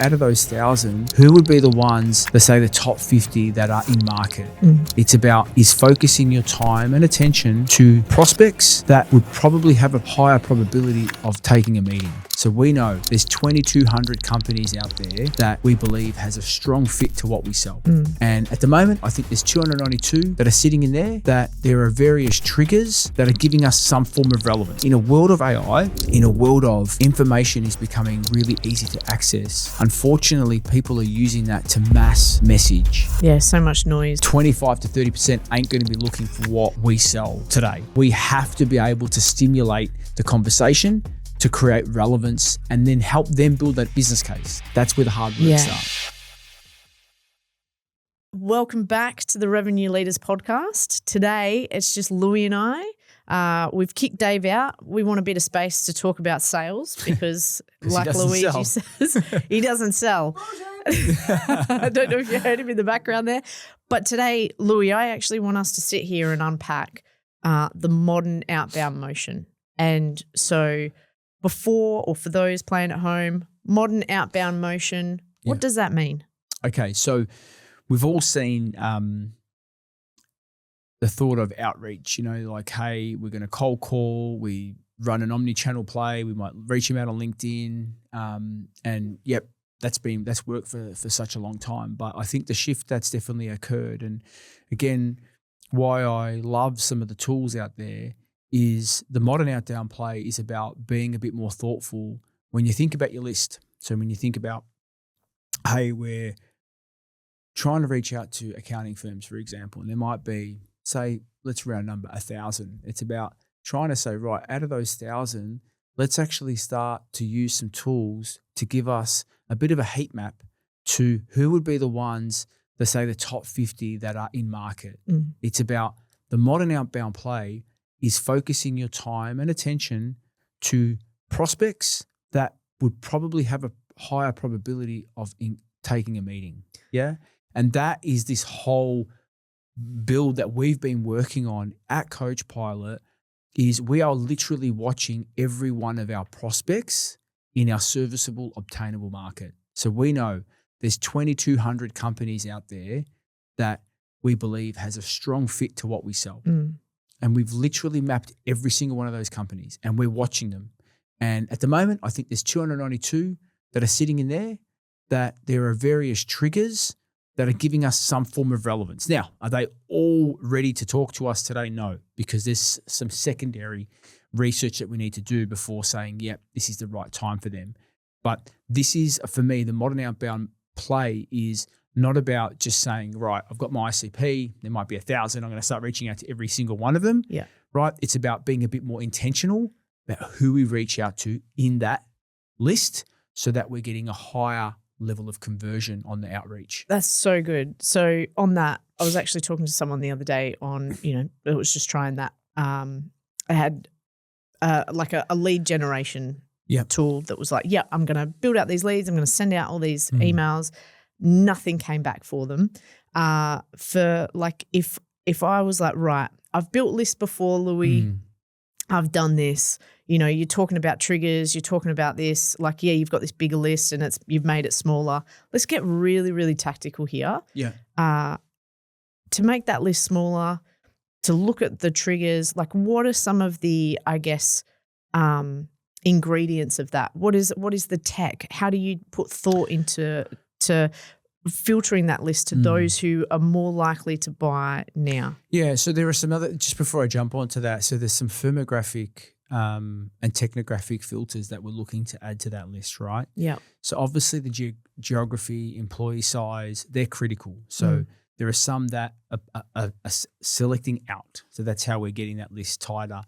out of those 1,000, who would be the ones that say the top 50 that are in market? It's about is focusing your time and attention to prospects that would probably have a higher probability of taking a meeting. So we know there's 2,200 companies out there that we believe has a strong fit to what we sell. And at the moment, I think there's 292 that are sitting in there, that there are various triggers that are giving us some form of relevance. In a world of AI, in a world of information is becoming really easy to access, unfortunately, people are using that to mass message. Yeah, so much noise. 25 to 30% ain't going to be looking for what we sell today. We have to be able to stimulate the conversation to create relevance and then help them build that business case. That's where the hard work starts. Welcome back to the Revenue Leaders podcast. Today, it's just Louis and I. We've kicked Dave out. We want a bit of space to talk about sales because like Luigi says, he doesn't sell. I don't know if you heard him in the background there. But today, Louis, I actually want us to sit here and unpack the modern outbound motion. And so before, or for those playing at home, modern outbound motion, what does that mean? Okay, so we've all seen the thought of outreach, like, hey, we're going to cold call, we run an omni-channel play, we might reach them out on LinkedIn. And that's worked for such a long time. But I think the shift that's definitely occurred. And again, why I love some of the tools out there is the modern outbound play is about being a bit more thoughtful when you think about your list. So when you think about, hey, we're trying to reach out to accounting firms, for example, and there might be, say, let's round number 1,000. It's about trying to say, right, out of those 1,000, let's actually start to use some tools to give us a bit of a heat map to who would be the ones that say the top 50 that are in market. It's about the modern outbound play is focusing your time and attention to prospects that would probably have a higher probability of taking a meeting. Yeah. And that is this whole build that we've been working on at CoachPilot is we are literally watching every one of our prospects in our serviceable, obtainable market. So we know there's 2,200 companies out there that we believe has a strong fit to what we sell. And we've literally mapped every single one of those companies and we're watching them. And at the moment, I think there's 292 that are sitting in there, that there are various triggers that are giving us some form of relevance. Now, are they all ready to talk to us today? No, because there's some secondary research that we need to do before saying, yep, this is the right time for them. But this is, for me, the modern outbound play is not about just saying, right, I've got my ICP, there might be 1,000, I'm going to start reaching out to every single one of them. Yeah. Right? It's about being a bit more intentional about who we reach out to in that list so that we're getting a higher level of conversion on the outreach. That's so good. So on that, I was actually talking to someone the other day on, it was just trying that. I had like a lead generation tool that was like, I'm going to build out these leads. I'm going to send out all these emails. Nothing came back for them. For like, if I was like, right, I've built lists before, Louis, I've done this, you're talking about triggers, you're talking about this, like, you've got this bigger list and you've made it smaller. Let's get really, really tactical here. Yeah. To make that list smaller, to look at the triggers, like what are some of the, I guess, ingredients of that? What is the tech? How do you put thought into filtering that list to those who are more likely to buy now? Yeah, so there are some other, just before I jump onto that, so there's some Firmographic and Technographic filters that we're looking to add to that list, right? Yeah. So obviously the geography, employee size, they're critical. So there are some that are selecting out. So that's how we're getting that list tighter.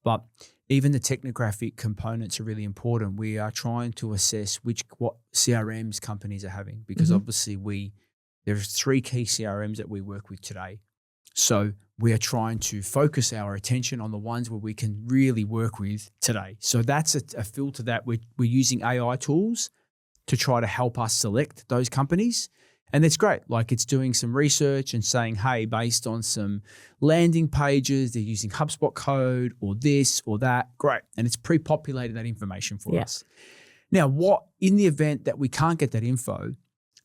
But even the technographic components are really important. We are trying to assess what CRMs companies are having because obviously there's 3 key CRMs that we work with today. So we are trying to focus our attention on the ones where we can really work with today. So that's a filter that we're using AI tools to try to help us select those companies. And it's great. Like it's doing some research and saying, hey, based on some landing pages, they're using HubSpot code or this or that. Great. And it's pre-populated that information for us. Now, what in the event that we can't get that info,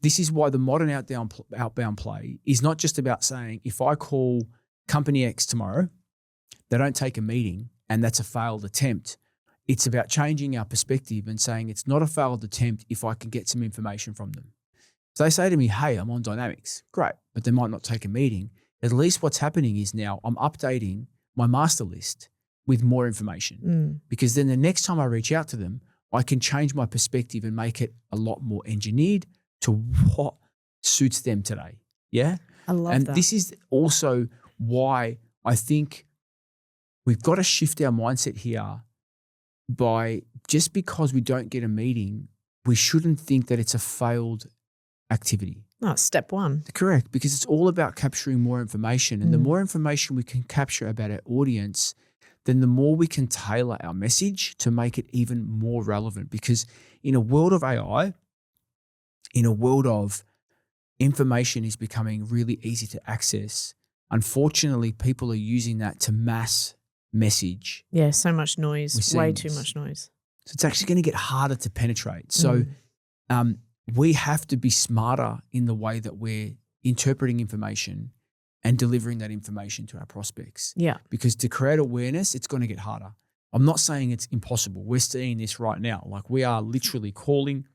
this is why the modern outbound play is not just about saying, if I call company X tomorrow, they don't take a meeting and that's a failed attempt. It's about changing our perspective and saying it's not a failed attempt if I can get some information from them. So they say to me, hey, I'm on Dynamics. Great, but they might not take a meeting. At least what's happening is now I'm updating my master list with more information because then the next time I reach out to them, I can change my perspective and make it a lot more engineered to what suits them today. Yeah? I love that. And this is also why I think we've got to shift our mindset here by just because we don't get a meeting, we shouldn't think that it's a failed activity. No, step one. Correct, because it's all about capturing more information. And the more information we can capture about our audience, then the more we can tailor our message to make it even more relevant. Because in a world of AI, in a world of information is becoming really easy to access, unfortunately, people are using that to mass message. Yeah, so much noise, way too much noise. So it's actually going to get harder to penetrate. So we have to be smarter in the way that we're interpreting information and delivering that information to our prospects. Yeah. Because to create awareness, it's going to get harder. I'm not saying it's impossible. We're seeing this right now. Like we are literally calling,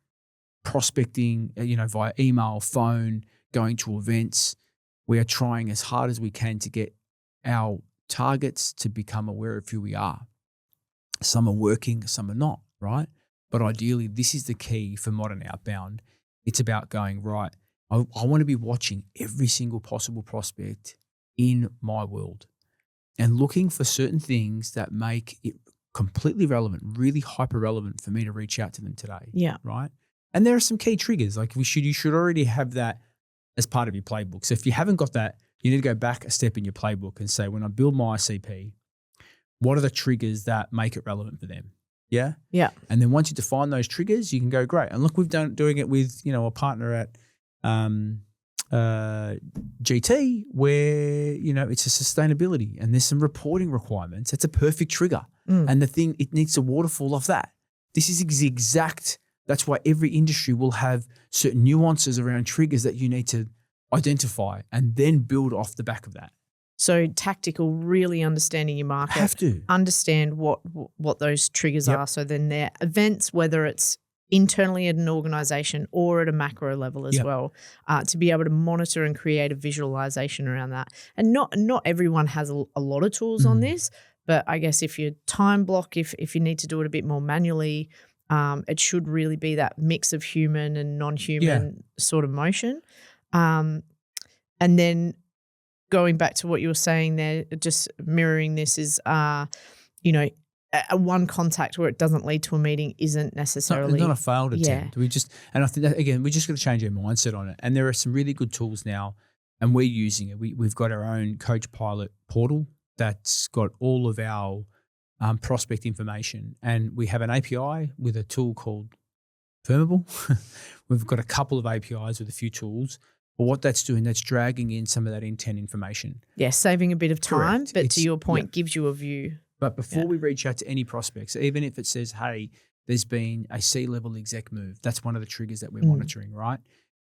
prospecting, via email, phone, going to events. We are trying as hard as we can to get our targets to become aware of who we are. Some are working, some are not, right? But ideally, this is the key for modern outbound. It's about going, right, I want to be watching every single possible prospect in my world and looking for certain things that make it completely relevant, really hyper relevant for me to reach out to them today. Yeah. Right. And there are some key triggers. Like you should already have that as part of your playbook. So if you haven't got that, you need to go back a step in your playbook and say, when I build my ICP, what are the triggers that make it relevant for them? Yeah. Yeah. And then once you define those triggers, you can go, great. And look, we've doing it with, a partner at GT where, it's a sustainability and there's some reporting requirements. It's a perfect trigger. And it needs to waterfall off that. This is exact. That's why every industry will have certain nuances around triggers that you need to identify and then build off the back of that. So tactical, really understanding your market. Have to. Understand what those triggers are. So then their events, whether it's internally at an organization or at a macro level as well, to be able to monitor and create a visualization around that. And not everyone has a lot of tools on this, but I guess if you time block, if you need to do it a bit more manually, it should really be that mix of human and non-human sort of motion. And then going back to what you were saying there, just mirroring this is, a one contact where it doesn't lead to a meeting isn't necessarily not a failed attempt. Yeah. And I think that, again, we just got to change our mindset on it. And there are some really good tools now, and we're using it. We've got our own CoachPilot portal that's got all of our prospect information, and we have an API with a tool called Firmable. We've got a couple of APIs with a few tools. But what that's doing, that's dragging in some of that intent information. Yeah, saving a bit of time, Correct. But to your point, gives you a view. But before we reach out to any prospects, even if it says, hey, there's been a C-level exec move, that's one of the triggers that we're monitoring, right?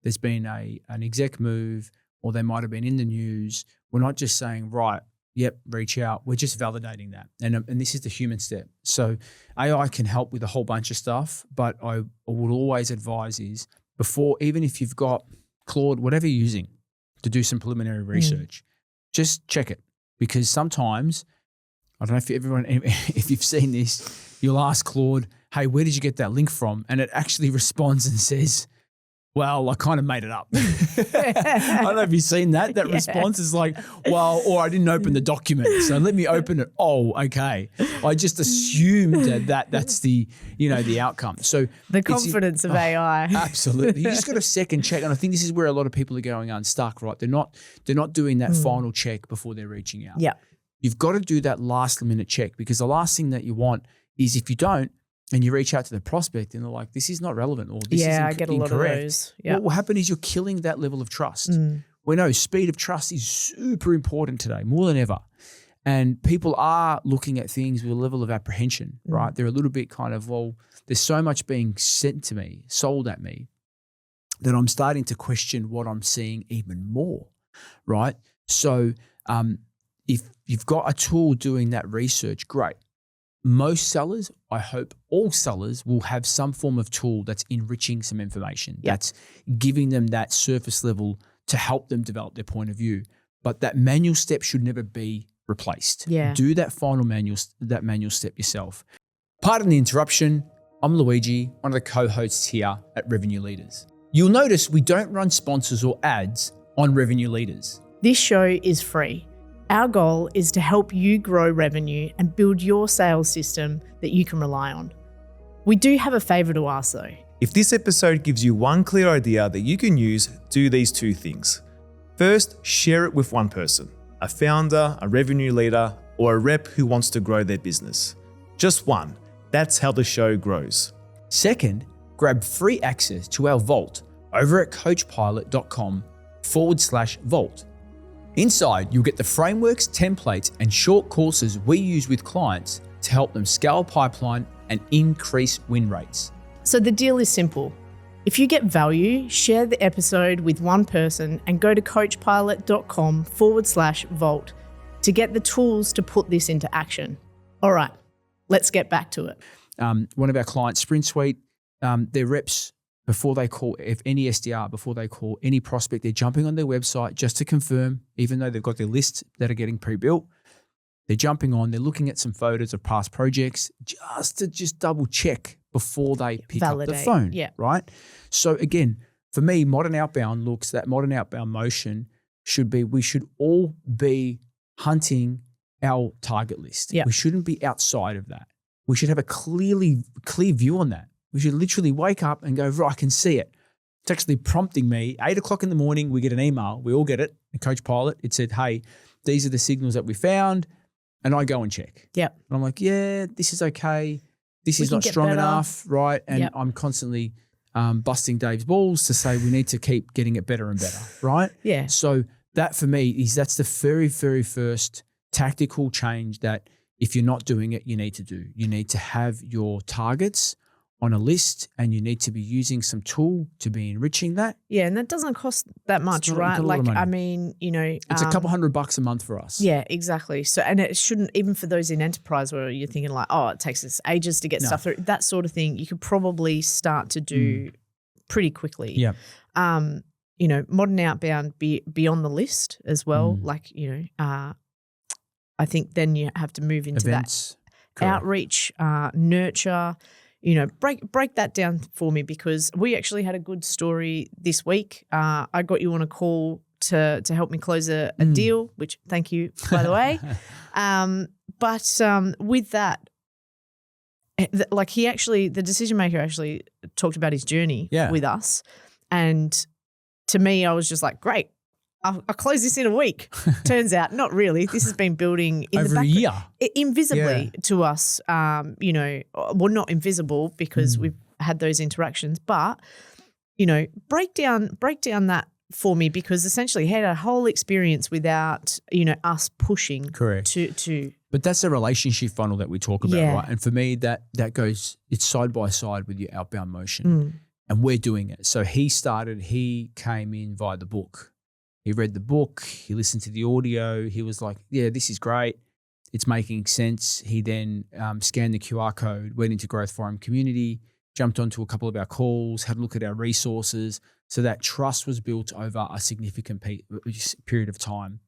There's been an exec move, or they might have been in the news. We're not just saying, right, yep, reach out. We're just validating that. And this is the human step. So AI can help with a whole bunch of stuff, but I would always advise is before, even if you've got Claude, whatever you're using to do some preliminary research, just check it. Because sometimes, I don't know if you've seen this, you'll ask Claude, hey, where did you get that link from? And it actually responds and says, well, I kind of made it up. I don't know if you've seen that. That response is like, well, or I didn't open the document, so let me open it. Oh, okay. I just assumed that's the outcome. So the confidence of AI. Absolutely. You just got to second check. And I think this is where a lot of people are going unstuck, right? They're not doing that final check before they're reaching out. Yeah. You've got to do that last minute check, because the last thing that you want is if you don't, and you reach out to the prospect and they're like, this is not relevant, or this is I get a lot of those. Yeah. What will happen is you're killing that level of trust. We know speed of trust is super important today, more than ever. And people are looking at things with a level of apprehension, right? They're a little bit kind of, well, there's so much being sent to me, sold at me, that I'm starting to question what I'm seeing even more, right? So if you've got a tool doing that research, great. Most sellers, I hope all sellers, will have some form of tool that's enriching some information, that's giving them that surface level to help them develop their point of view. But that manual step should never be replaced. Yeah. Do that final manual step yourself. Pardon the interruption. I'm Luigi, one of the co-hosts here at Revenue Leaders. You'll notice we don't run sponsors or ads on Revenue Leaders. This show is free. Our goal is to help you grow revenue and build your sales system that you can rely on. We do have a favour to ask though. If this episode gives you one clear idea that you can use, do these two things. First, share it with one person, a founder, a revenue leader, or a rep who wants to grow their business. Just one. That's how the show grows. Second, grab free access to our vault over at CoachPilot.com/vault. Inside, you'll get the frameworks, templates, and short courses we use with clients to help them scale pipeline and increase win rates. So the deal is simple. If you get value, share the episode with one person and go to CoachPilot.com/vault to get the tools to put this into action. All right, let's get back to it. One of our clients, Sprint Suite, their reps, before they call, if any SDR, before they call any prospect, they're jumping on their website just to confirm, even though they've got their lists that are getting pre-built, they're jumping on, they're looking at some photos of past projects just to double check before they pick up the phone, right? So again, for me, modern outbound motion should be, we should all be hunting our target list. We shouldn't be outside of that. We should have a clear view on that. We should literally wake up and go, right, I can see it. It's actually prompting me. 8 o'clock in the morning, we get an email. We all get it. In CoachPilot, it said, hey, these are the signals that we found. And I go and check. And I'm like, yeah, this is okay. This is not strong enough, right? And I'm constantly busting Dave's balls to say we need to keep getting it better and better, right? So that for me that's the very, very first tactical change that if you're not doing it, you need to do. You need to have your targets on a list and you need to be using some tool to be enriching that. And that doesn't cost that much, right? Like, I mean, you know. It's a couple $100 a month for us. Yeah, exactly. So, and it shouldn't, even for those in enterprise where you're thinking like, oh, it takes us ages to get stuff through, that sort of thing, you could probably start to do pretty quickly. You know, modern outbound be on the list as well. Like, you know, I think then you have to move into events, that outreach, nurture. You know, break that down for me, because we actually had a good story this week. I got you on a call to help me close a deal, which thank you, by the way. But with that, like the decision maker actually talked about his journey with us. And to me, I was just like, great. I'll close this in a week. Turns out, not really. This has been building in over the back, a year, invisibly to us. You know, well, not invisible because we've had those interactions, but you know, break down that for me, because essentially he had a whole experience without, you know, us pushing. Correct. To. But that's a relationship funnel that we talk about, right? And for me, that goes, it's side by side with your outbound motion, and we're doing it. So he came in via the book. He read the book, he listened to the audio, he was like, yeah, this is great. It's making sense. He then scanned the QR code, went into Growth Forum community, jumped onto a couple of our calls, had a look at our resources. So that trust was built over a significant period of time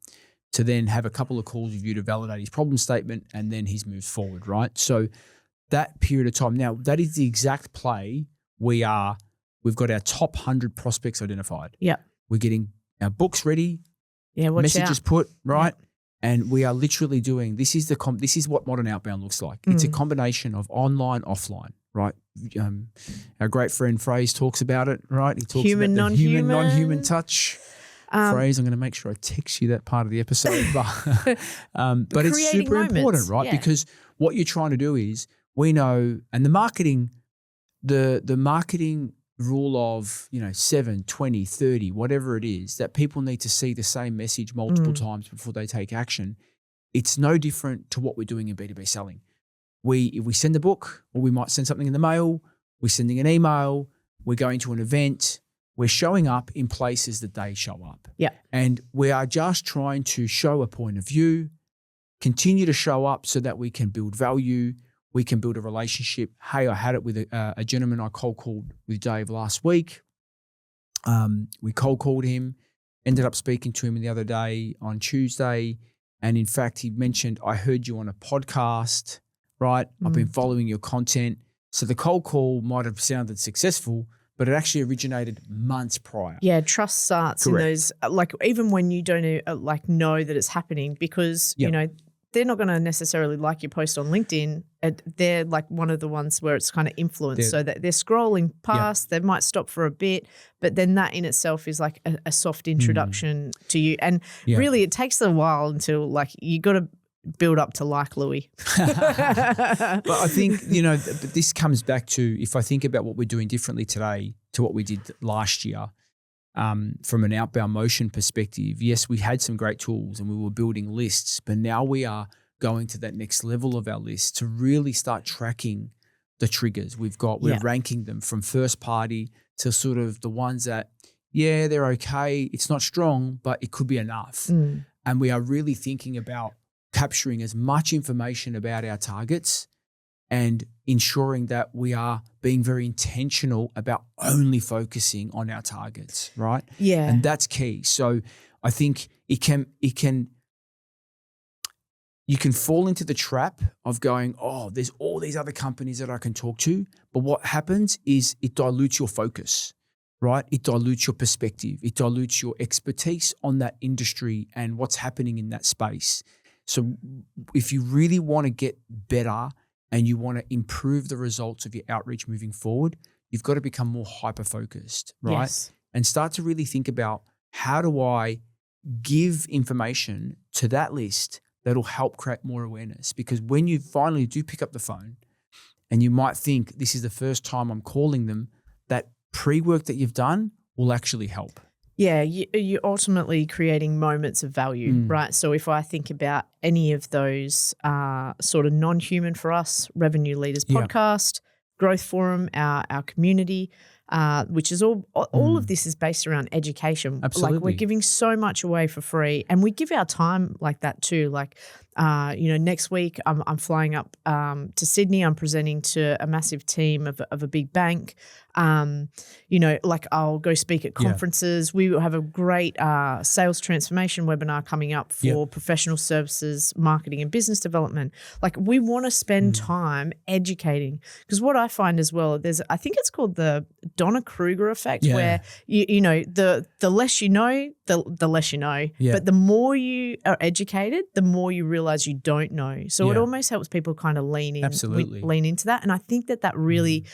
to then have a couple of calls with you to validate his problem statement, and then he's moved forward, right? So that period of time. Now, that is the exact play we've got our top 100 prospects identified. We're getting our books ready, messages put, right? And we are literally doing, this is what modern outbound looks like. It's a combination of online, offline, right? Our great friend Phrase talks about it, right? He talks about the human, non-human touch. Phrase, I'm going to make sure I text you that part of the episode. But it's super important, right? Because what you're trying to do is, we know, and the marketing rule of, 7, 20, 30, whatever it is, that people need to see the same message multiple times before they take action. it's no different to what we're doing in B2B selling. If we send a book, or we might send something in the mail, we're sending an email, we're going to an event, we're showing up in places that they show up. Yeah. And we are just trying to show a point of view, continue to show up so that we can build value, we can build a relationship. Hey, I had it with a gentleman I cold called with Dave last week. We cold called him, ended up speaking to him the other day on Tuesday. And in fact, he mentioned, I heard you on a podcast, right? I've been following your content. So the cold call might have sounded successful, but it actually originated months prior. Yeah, trust starts in those, like even when you don't know that it's happening, because, you know, they're not going to necessarily like your post on LinkedIn. They're like one of the ones where it's kind of influenced, so that they're scrolling past, they might stop for a bit, but then that in itself is like a soft introduction to you. And really it takes a while until like you got to build up to like Louis. But I think, you know, this comes back to, if I think about what we're doing differently today to what we did last year, from an outbound motion perspective, yes, we had some great tools and we were building lists, but now we are going to that next level of our list to really start tracking the triggers we're ranking them from first party to sort of the ones that, they're okay. It's not strong, but it could be enough. And we are really thinking about capturing as much information about our targets and ensuring that we are being very intentional about only focusing on our targets, right? Yeah. And that's key. So I think you can fall into the trap of going, oh, there's all these other companies that I can talk to. But what happens is it dilutes your focus, right? It dilutes your perspective. It dilutes your expertise on that industry and what's happening in that space. So if you really want to get better and you want to improve the results of your outreach moving forward, you've got to become more hyper-focused, right? Yes. And start to really think about, how do I give information to that list that'll help create more awareness? Because when you finally do pick up the phone and you might think this is the first time I'm calling them, that pre-work that you've done will actually help. Yeah, you're ultimately creating moments of value, right? So if I think about any of those sort of non-human for us, Revenue Leaders Podcast, Growth Forum, our community, which is all of this is based around education. Absolutely. Like we're giving so much away for free, and we give our time like that too. Like, next week I'm flying up to Sydney. I'm presenting to a massive team of a big bank. Like I'll go speak at conferences. We will have a great sales transformation webinar coming up for professional services, marketing and business development. Like we want to spend time educating, because what I find as well, I think it's called the Donna-Kruger effect, where the less you know, the less you know. But the more you are educated, the more you realize you don't know. So it almost helps people kind of lean into that. And I think that really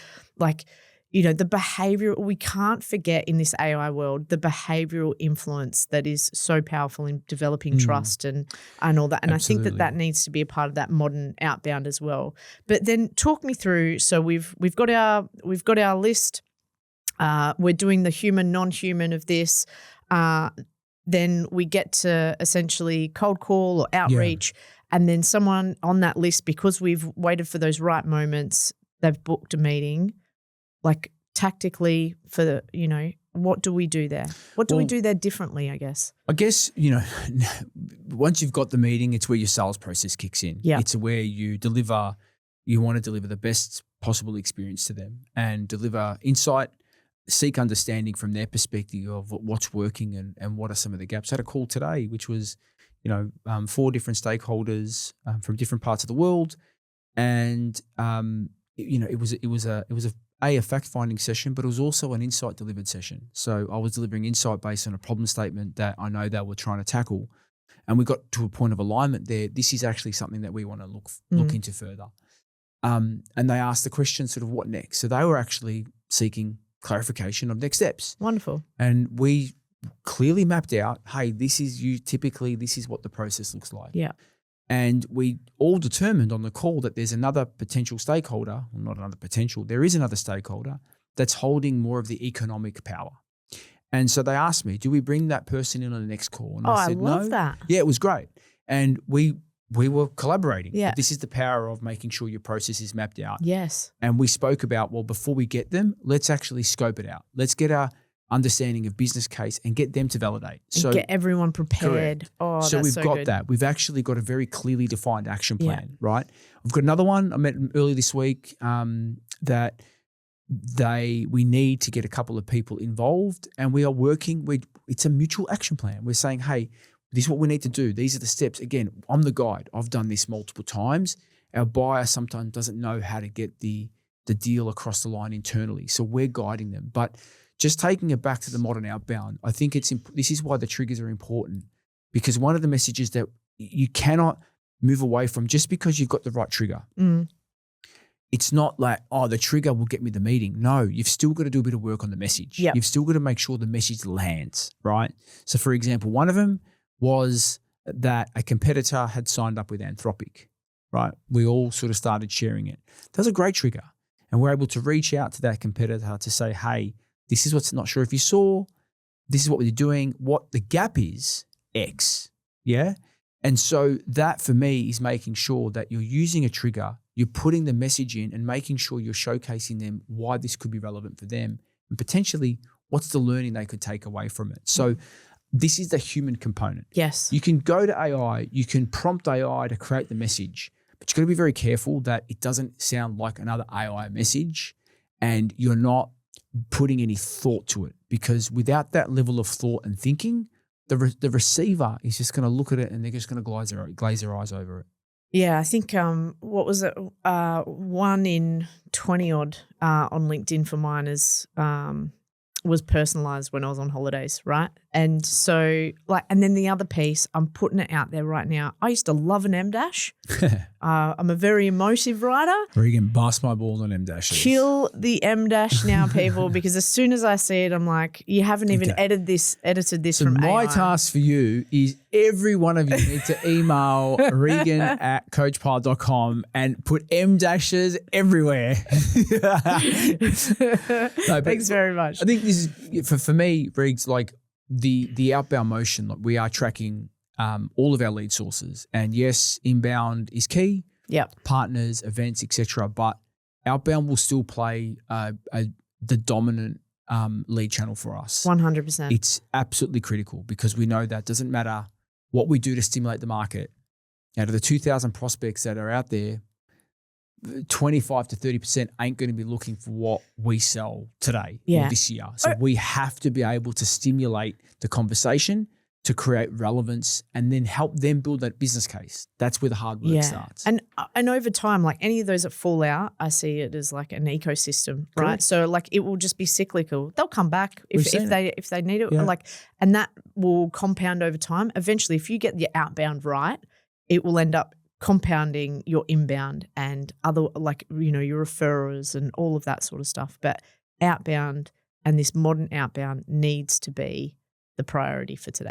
the behavioral, we can't forget in this AI world, the behavioral influence that is so powerful in developing trust and all that. And Absolutely. I think that needs to be a part of that modern outbound as well. But then talk me through, so we've got our list. We're doing the human-nonhuman of this. Then we get to essentially cold call or outreach, and then someone on that list, because we've waited for those right moments, they've booked a meeting. Like tactically what do we do there? What do we do there differently, I guess? I guess, once you've got the meeting, it's where your sales process kicks in. Yeah. It's where you want to deliver the best possible experience to them and deliver insight, seek understanding from their perspective of what's working and what are some of the gaps. I had a call today, which was, 4 different stakeholders from different parts of the world. And, it was a fact-finding session, but it was also an insight-delivered session. So I was delivering insight based on a problem statement that I know they were trying to tackle. And we got to a point of alignment there. This is actually something that we want to look into further. And they asked the question, sort of, what next? So they were actually seeking clarification of next steps. Wonderful. And we clearly mapped out, hey, this is what the process looks like. Yeah. And we all determined on the call that there's another potential stakeholder, well, not another potential, there is another stakeholder that's holding more of the economic power. And so they asked me, do we bring that person in on the next call? And I said, love no. that. Yeah, it was great. And we we were collaborating. Yeah. But this is the power of making sure your process is mapped out. Yes. And we spoke about, well, before we get them, let's actually scope it out. Let's get our understanding of business case and get them to validate. And get everyone prepared. Correct. Oh, so that's we've so got good. that. We've actually got a very clearly defined action plan, right? I've got another one I met early this week that we need to get a couple of people involved, and we are working. It's a mutual action plan. We're saying, hey, this is what we need to do. These are the steps. Again, I'm the guide. I've done this multiple times. Our buyer sometimes doesn't know how to get the deal across the line internally. So we're guiding them. But just taking it back to the modern outbound, I think this is why the triggers are important, because one of the messages that you cannot move away from just because you've got the right trigger. It's not like, oh, the trigger will get me the meeting. No, you've still got to do a bit of work on the message. Yep. You've still got to make sure the message lands, right? So for example, one of them was that a competitor had signed up with Anthropic, right? We all sort of started sharing it. That was a great trigger. And we're able to reach out to that competitor to say, hey, this is what's not sure if you saw, this is what we're doing. What the gap is, X, yeah? And so that for me is making sure that you're using a trigger, you're putting the message in and making sure you're showcasing them why this could be relevant for them and potentially what's the learning they could take away from it. So this is the human component. Yes. You can go to AI, you can prompt AI to create the message, but you've got to be very careful that it doesn't sound like another AI message and you're not putting any thought to it, because without that level of thought and thinking, the receiver is just going to look at it and they're just going to glaze their eyes over it. Yeah, I think what was it? 1 in 20 odd on LinkedIn for mine was personalized when I was on holidays, right? And so and then the other piece, I'm putting it out there right now. I used to love an M-dash. I'm a very emotive writer. Regan, bust my balls on M-dashes. Kill the M-dash now, people, because as soon as I see it, I'm like, you haven't even edited this so from my AI. task for you is every one of you need to email regan@coachpilot.com and put M-dashes everywhere. No, Thanks very much. I think this is, for me, Riggs, like the outbound motion, like we are tracking all of our lead sources. And yes, inbound is key. Yep. Partners, events, etc. But outbound will still play the dominant lead channel for us. 100%. It's absolutely critical because we know that doesn't matter what we do to stimulate the market. Out of the 2,000 prospects that are out there, 25 to 30% ain't going to be looking for what we sell today or this year. So we have to be able to stimulate the conversation to create relevance and then help them build that business case. That's where the hard work starts. And over time, like any of those that fall out, I see it as like an ecosystem, right? Correct. So like it will just be cyclical. They'll come back if they need it. Yeah. And that will compound over time. Eventually, if you get your outbound right, it will end up compounding your inbound and other, your referrers and all of that sort of stuff. But outbound and this modern outbound needs to be the priority for today.